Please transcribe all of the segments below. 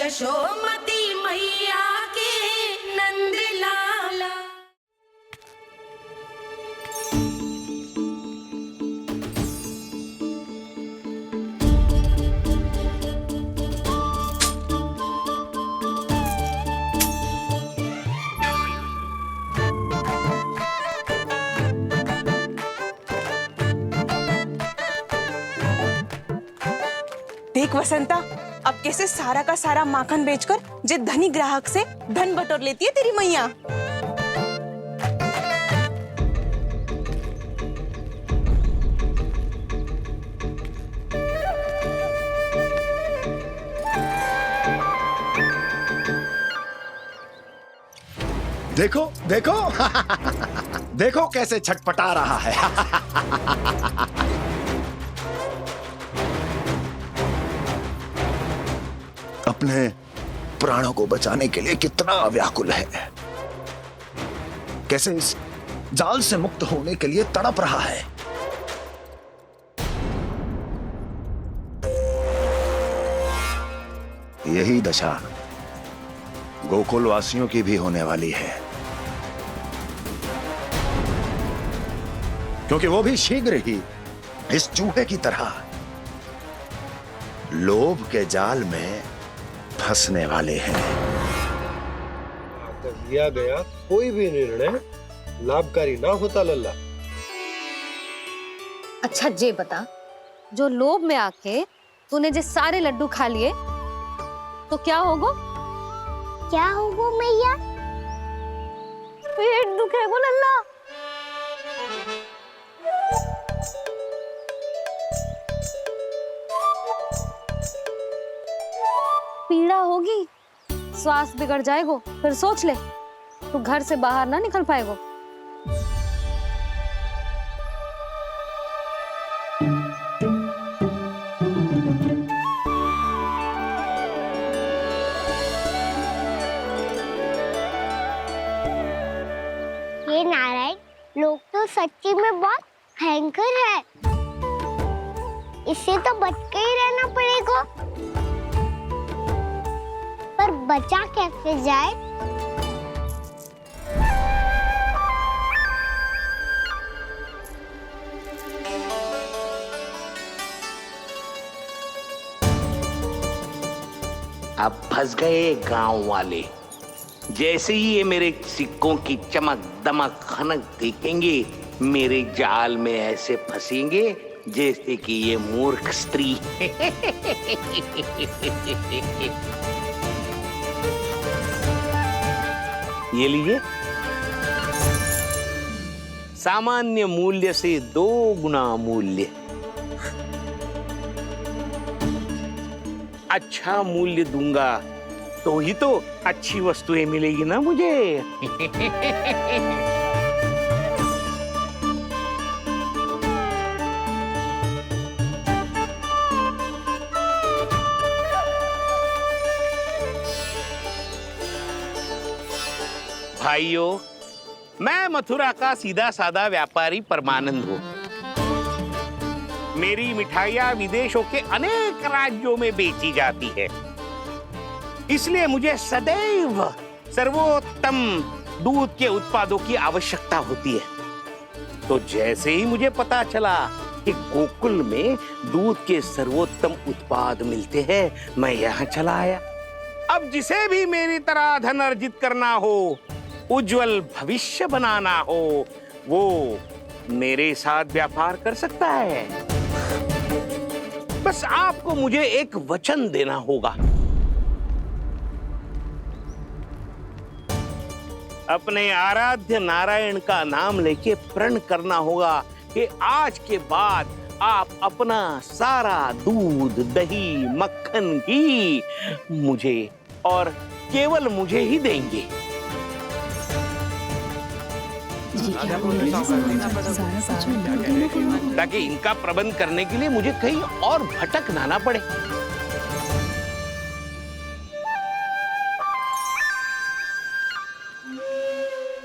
यशोमती मैया के नंद लाला। देख वसंता, अब कैसे सारा का सारा माखन बेचकर जिस धनी ग्राहक से धन बटोर लेती है तेरी मैया। देखो देखो देखो कैसे छटपटा रहा है। अपने प्राणों को बचाने के लिए कितना व्याकुल है, कैसे इस जाल से मुक्त होने के लिए तड़प रहा है। यही दशा गोकुल वासियों की भी होने वाली है, क्योंकि वो भी शीघ्र ही इस चूहे की तरह लोभ के जाल में फंसने वाले हैं। लिया गया कोई भी निर्णय लाभकारी ना होता लल्ला। अच्छा जे बता, जो लोभ में आके तूने जे सारे लड्डू खा लिए तो क्या होगा? क्या होगा मैया? पेट दुखेगा लल्ला। पीड़ा होगी, स्वास्थ्य बिगड़ जाएगा, फिर सोच ले तू घर से बाहर ना निकल पाएगा। ये नारायण लोग तो सच्ची में बहुत भयंकर है, इससे तो बच के ही रहना पड़ेगा। पर बचा कैसे जाए? अब फंस गए गांव वाले। जैसे ही ये मेरे सिक्कों की चमक दमक खनक देखेंगे, मेरे जाल में ऐसे फंसेंगे जैसे कि ये मूर्ख स्त्री। ये लीजिए, सामान्य मूल्य से 2 गुना मूल्य। अच्छा मूल्य दूंगा तो ही तो अच्छी वस्तुएं मिलेगी ना मुझे। भाइयों, मैं मथुरा का सीधा साधा व्यापारी परमानंद हूँ। मेरी मिठाइयाँ विदेशों के अनेक राज्यों में बेची जाती है, इसलिए मुझे सदैव सर्वोत्तम दूध के उत्पादों की आवश्यकता होती है। तो जैसे ही मुझे पता चला कि गोकुल में दूध के सर्वोत्तम उत्पाद मिलते हैं, मैं यहाँ चला आया। अब जिसे भी मेरी तरह धन अर्जित करना हो, उज्जवल भविष्य बनाना हो, वो मेरे साथ व्यापार कर सकता है। बस आपको मुझे एक वचन देना होगा। अपने आराध्य नारायण का नाम लेके प्रण करना होगा कि आज के बाद आप अपना सारा दूध, दही, मक्खन, घी मुझे और केवल मुझे ही देंगे। ताकि इनका प्रबंध करने के लिए मुझे कहीं और भटकना ना पड़े।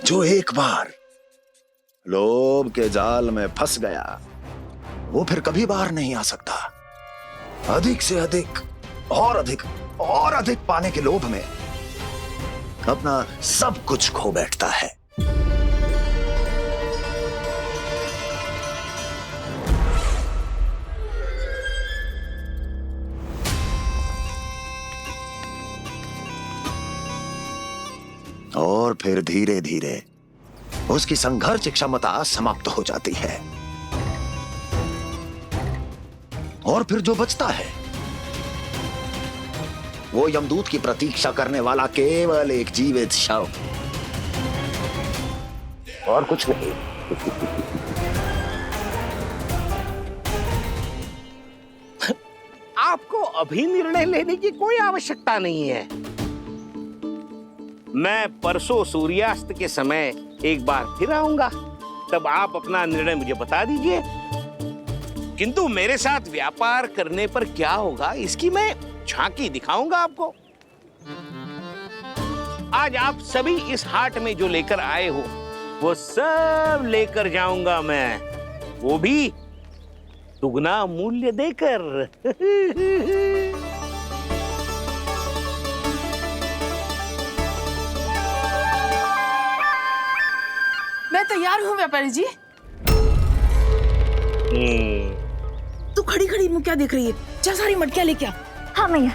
जो एक बार लोभ के जाल में फंस गया, वो फिर कभी बाहर नहीं आ सकता। अधिक से अधिक और अधिक और अधिक पाने के लोभ में अपना सब कुछ खो बैठता है। और फिर धीरे धीरे उसकी संघर्ष क्षमता समाप्त हो जाती है और फिर जो बचता है वो यमदूत की प्रतीक्षा करने वाला केवल एक जीवित शव और कुछ नहीं। आपको अभी निर्णय लेने की कोई आवश्यकता नहीं है। मैं परसों सूर्यास्त के समय एक बार फिर आऊंगा, तब आप अपना निर्णय मुझे बता दीजिए। किंतु मेरे साथ व्यापार करने पर क्या होगा इसकी मैं झांकी दिखाऊंगा आपको। आज आप सभी इस हाट में जो लेकर आए हो वो सब लेकर जाऊंगा मैं, वो भी दुगना मूल्य देकर। मैं तैयार हूँ व्यापारी जी। तू खड़ी खड़ी मुँह क्या देख रही है? जा सारी मटकियाँ लेके आ। हाँ मैया।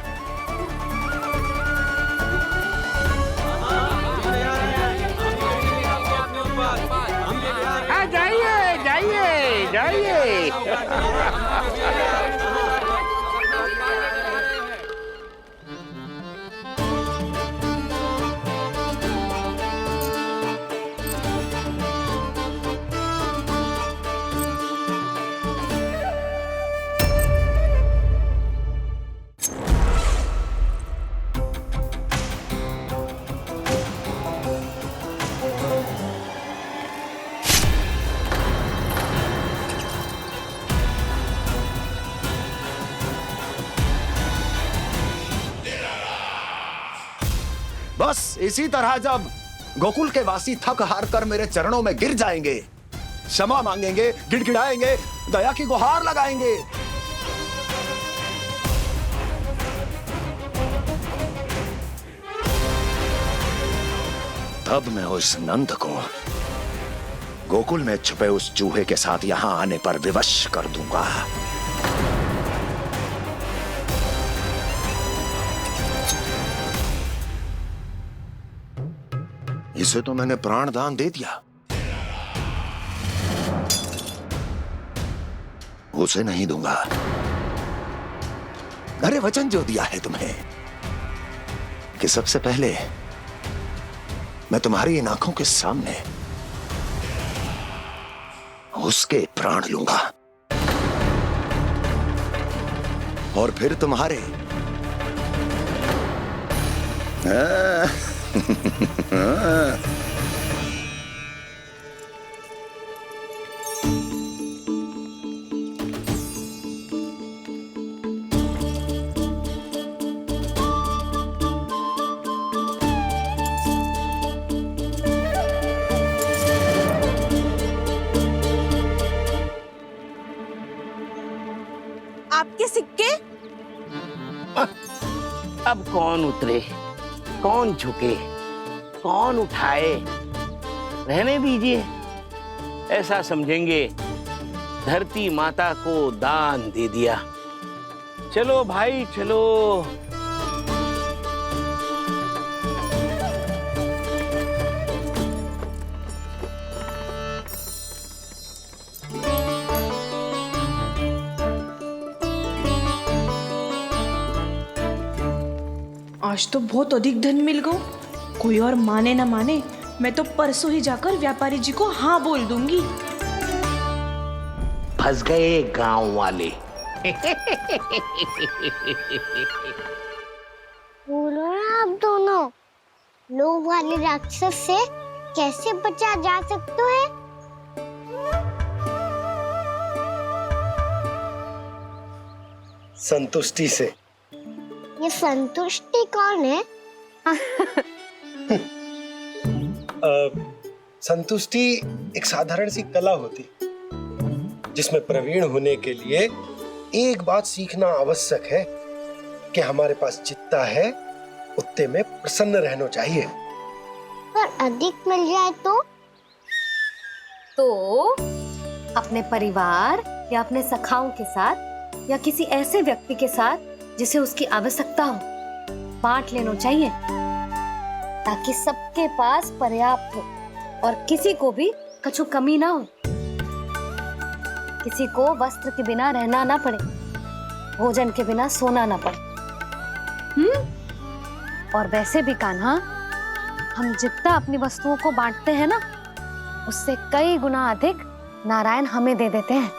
जाइए जाइए जाइए। बस इसी तरह जब गोकुल के वासी थक हार कर मेरे चरणों में गिर जाएंगे, क्षमा मांगेंगे, गिड़गिड़ाएंगे, दया की गुहार लगाएंगे, तब मैं उस नंद को गोकुल में छुपे उस चूहे के साथ यहां आने पर विवश कर दूंगा। इसे तो मैंने प्राण दान दे दिया, उसे नहीं दूंगा। अरे वचन जो दिया है तुम्हें कि सबसे पहले मैं तुम्हारी इन आंखों के सामने उसके प्राण लूंगा और फिर तुम्हारे। आपके सिक्के? अब कौन उतरे, कौन झुके, कौन उठाए, रहने दीजिए। ऐसा समझेंगे धरती माता को दान दे दिया। चलो भाई चलो। आज तो बहुत अधिक धन मिल गो। कोई और माने ना माने, मैं तो परसों ही जाकर व्यापारी जी को हाँ बोल दूंगी। फंस गए गांव वाले। बोलो ना आप दोनों, लोभ वाले राक्षस से कैसे बचा जा सकता है? संतुष्टि से। ये संतुष्टि कौन है? संतुष्टि एक साधारण सी कला होती जिसमें प्रवीण होने के लिए एक बात सीखना आवश्यक है कि हमारे पास जितना है उतने में प्रसन्न रहना चाहिए। पर अधिक मिल जाए तो अपने परिवार या अपने सखाओं के साथ या किसी ऐसे व्यक्ति के साथ जिसे उसकी आवश्यकता हो बांट लेना चाहिए, ताकि सबके पास पर्याप्त हो और किसी को भी कछु कमी ना हो, किसी को वस्त्र के बिना रहना ना पड़े, भोजन के बिना सोना ना पड़े। और वैसे भी कान्हा, हम जितना अपनी वस्तुओं को बांटते हैं ना, उससे कई गुना अधिक नारायण हमें दे देते हैं।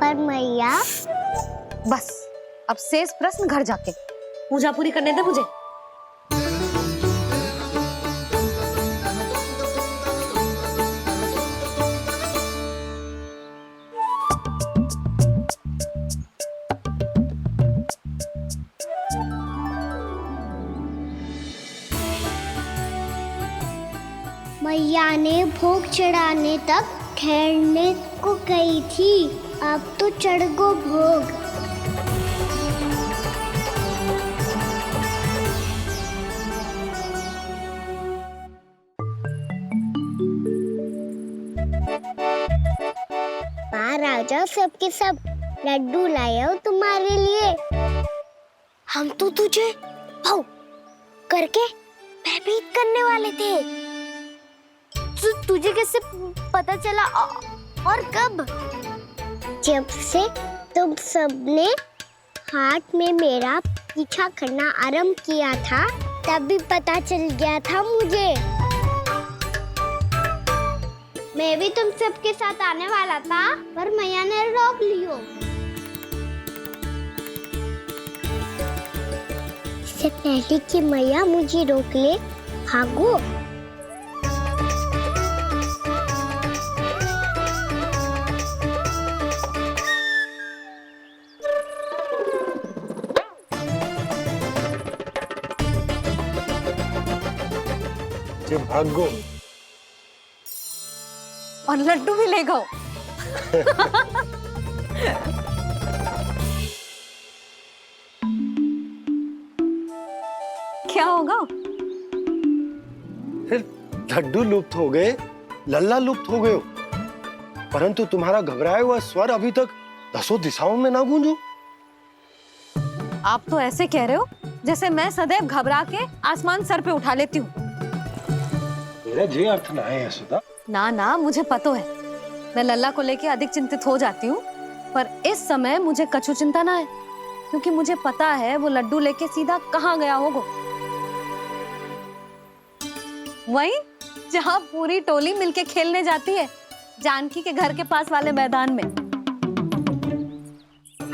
पर मैया। बस अब शेष प्रश्न घर जाके पूजा पूरी करने दे मुझे। मैया ने भोग चढ़ाने तक ठहरने को कही थी, अब तो चढ़ गो भोग। बाहर आ जाओ सबके सब, लड्डू लाया हूँ तुम्हारे लिए। हम तो तुझे भाव करके भयभीत करने वाले थे। तुझे कैसे पता चला और कब? जब से तुम सबने हाथ में मेरा पीछा करना आरंभ किया था, तभी पता चल गया था मुझे। मैं भी तुम सबके साथ आने वाला था, पर मैया ने रोक लियो। इससे पहले कि मैया मुझे रोक ले, भागो। जो भागो और लड्डू भी ले गो। क्या होगा? फिर लड्डू लुप्त हो गए, लल्ला लुप्त हो गए हो, परंतु तुम्हारा घबराया हुआ स्वर अभी तक 10 दिशाओं में ना गूंजो। आप तो ऐसे कह रहे हो जैसे मैं सदैव घबरा के आसमान सर पे उठा लेती हूँ। मेरा जे अर्थ ना है सुधा। ना ना, मुझे पता है, मैं लल्ला को लेके अधिक चिंतित हो जाती हूँ, पर इस समय मुझे कछु चिंता ना है, क्योंकि मुझे पता है वो लड्डू लेके सीधा कहाँ गया होगा। वहीं जहाँ पूरी टोली मिलके खेलने जाती है, जानकी के घर के पास वाले मैदान में।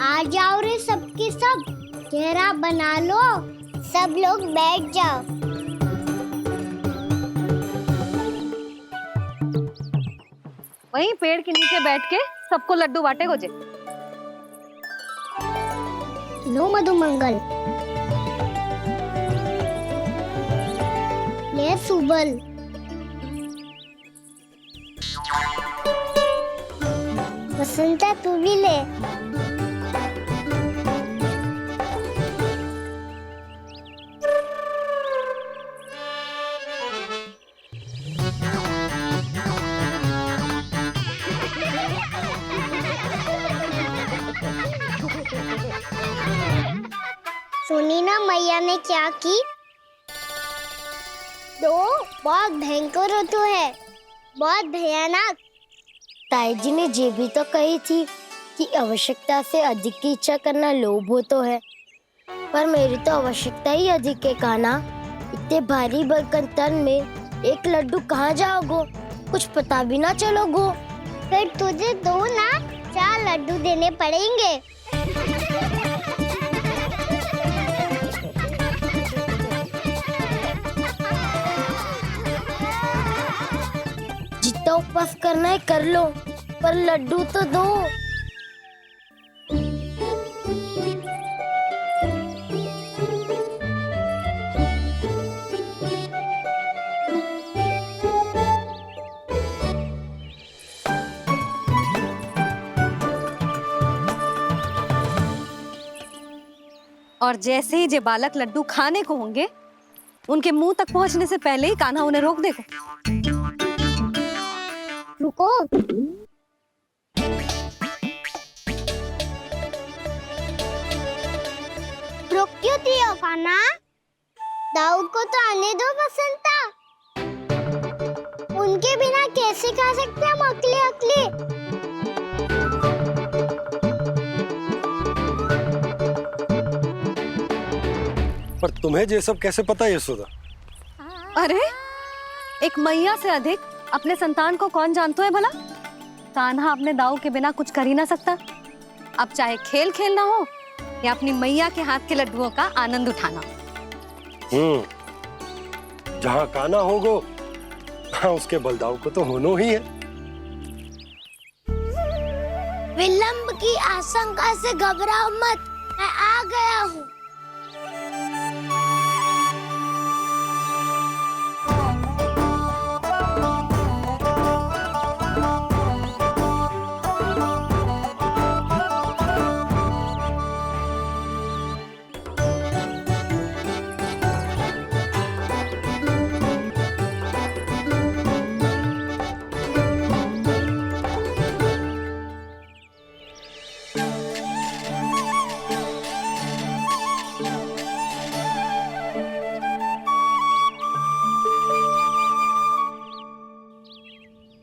आ जाओ रे सबके सब, घेरा बना लो, सब लोग बैठ जाओ। वहीं पेड़ के नीचे बैठ के सबको लड्डू बांटे गोजे। लो मधुमंगल, ले सुबल, वसंता तू भी ले। सुनी ना मैया ने क्या की? तो बहुत भयंकर ऋतु है, बहुत भयानक। ताई जी ने ये भी तो कही थी कि आवश्यकता से अधिक की इच्छा करना लोभ हो तो है, पर मेरी तो आवश्यकता ही अधिक है कान्हा। इतने भारी भरकम तन में एक लड्डू कहाँ जाओगो, कुछ पता भी ना चलोगो। फिर तुझे 2 ना 4 लड्डू देने पड़ेंगे। जितना उपवास करना है कर लो, पर लड्डू तो दो। और जैसे ही जे बालक लड्डू खाने को होंगे, उनके मुंह तक पहुंचने से पहले ही कान्हा उन्हें रोक देगा। रुको, रुक क्यों दियो कान्हा? दाऊ को तो आने दो बसंता। उनके बिना कैसे खा सकते हम अकेले अकेले? पर तुम्हें ये सब कैसे पता यशोदा? अरे, एक मैया से अधिक अपने संतान को कौन जानता है भला? कान्हा अपने दाऊ के बिना कुछ कर ही ना सकता। अब चाहे खेल खेलना हो या अपनी मैया के हाथ के लड्डुओं का आनंद उठाना। जहाँ कान्हा होगो, हाँ उसके बलदाऊ को तो होनो ही है। विलंब की आशंका से घबराओ मत, मैं आ गया हूँ।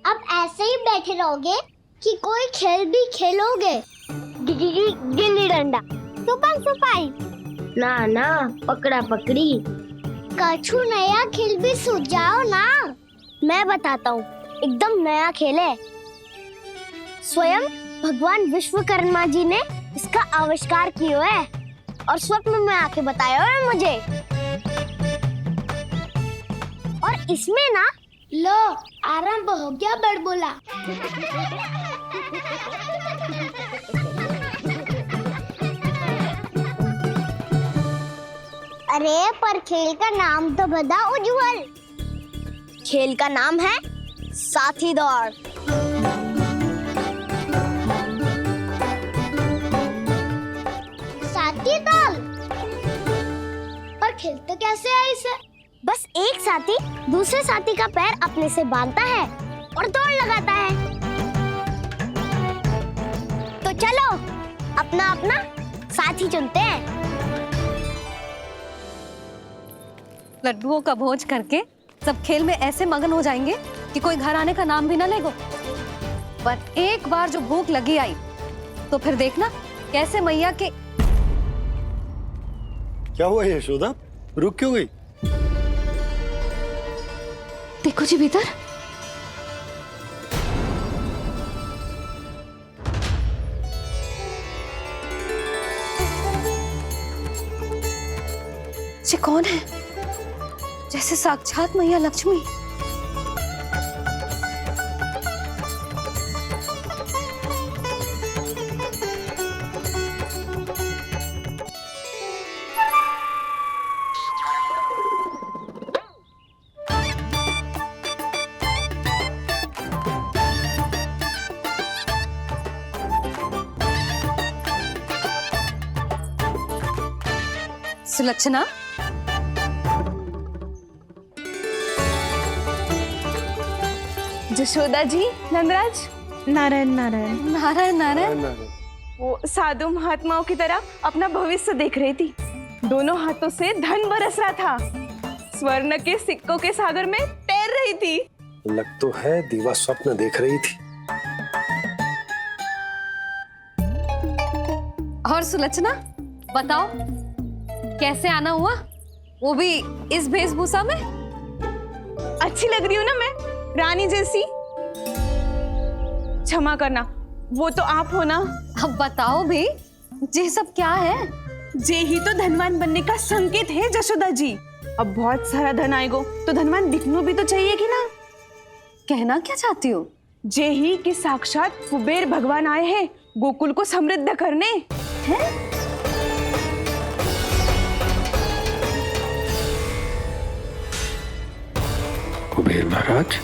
अब ऐसे ही बैठे रहोगे कि कोई खेल भी खेलोगे? गिल्ली डंडा, छुपन छुपाई, ना ना पकड़ा पकड़ी, कछु नया खेल भी सूझ जाओ ना। मैं बताता हूँ, एकदम नया खेल है। स्वयं भगवान विश्वकर्मा जी ने इसका आविष्कार किया है और स्वप्न में आके बताया है मुझे। और इसमें ना, लो आरंभ हो गया बड़बोला। अरे पर खेल का नाम तो बता उज्जवल। खेल का नाम है साथी दौड़। साथी दौड़? पर खेलते कैसे है इसे? बस एक साथी दूसरे साथी का पैर अपने से बांधता है और दौड़ लगाता है। तो चलो अपना अपना साथी चुनते हैं। लड्डुओं का भोज करके सब खेल में ऐसे मगन हो जाएंगे कि कोई घर आने का नाम भी ना लेगो। पर एक बार जो भूख लगी आई तो फिर देखना कैसे मैया के। क्या हुआ यशोदा, रुक क्यों गई? देखो जी भीतर। ये कौन है? जैसे साक्षात मैया लक्ष्मी। सुलक्षणा, जशोदा जी, नंदराज, नारायण नारायण। नारायण नारायण। वो साधु महात्माओं की तरह अपना भविष्य देख रही थी। दोनों हाथों से धन बरस रहा था। स्वर्ण के सिक्कों के सागर में तैर रही थी। लग तो है दीवा स्वप्न देख रही थी। और सुलक्षणा बताओ, कैसे आना हुआ, वो भी इस वेशभूषा में? अच्छी लग रही हूँ ना मैं, रानी जैसी? क्षमा करना, वो तो आप हो ना। अब बताओ भी, ये सब क्या है? जे ही तो धनवान बनने का संकेत है जशोदा जी। अब बहुत सारा धन आएगो तो धनवान दिखना भी तो चाहिए कि ना। कहना क्या चाहती हो? जे ही कि साक्षात कुबेर भगवान आए हैं गोकुल को समृद्ध करने। हैं? कुबेर महाराज,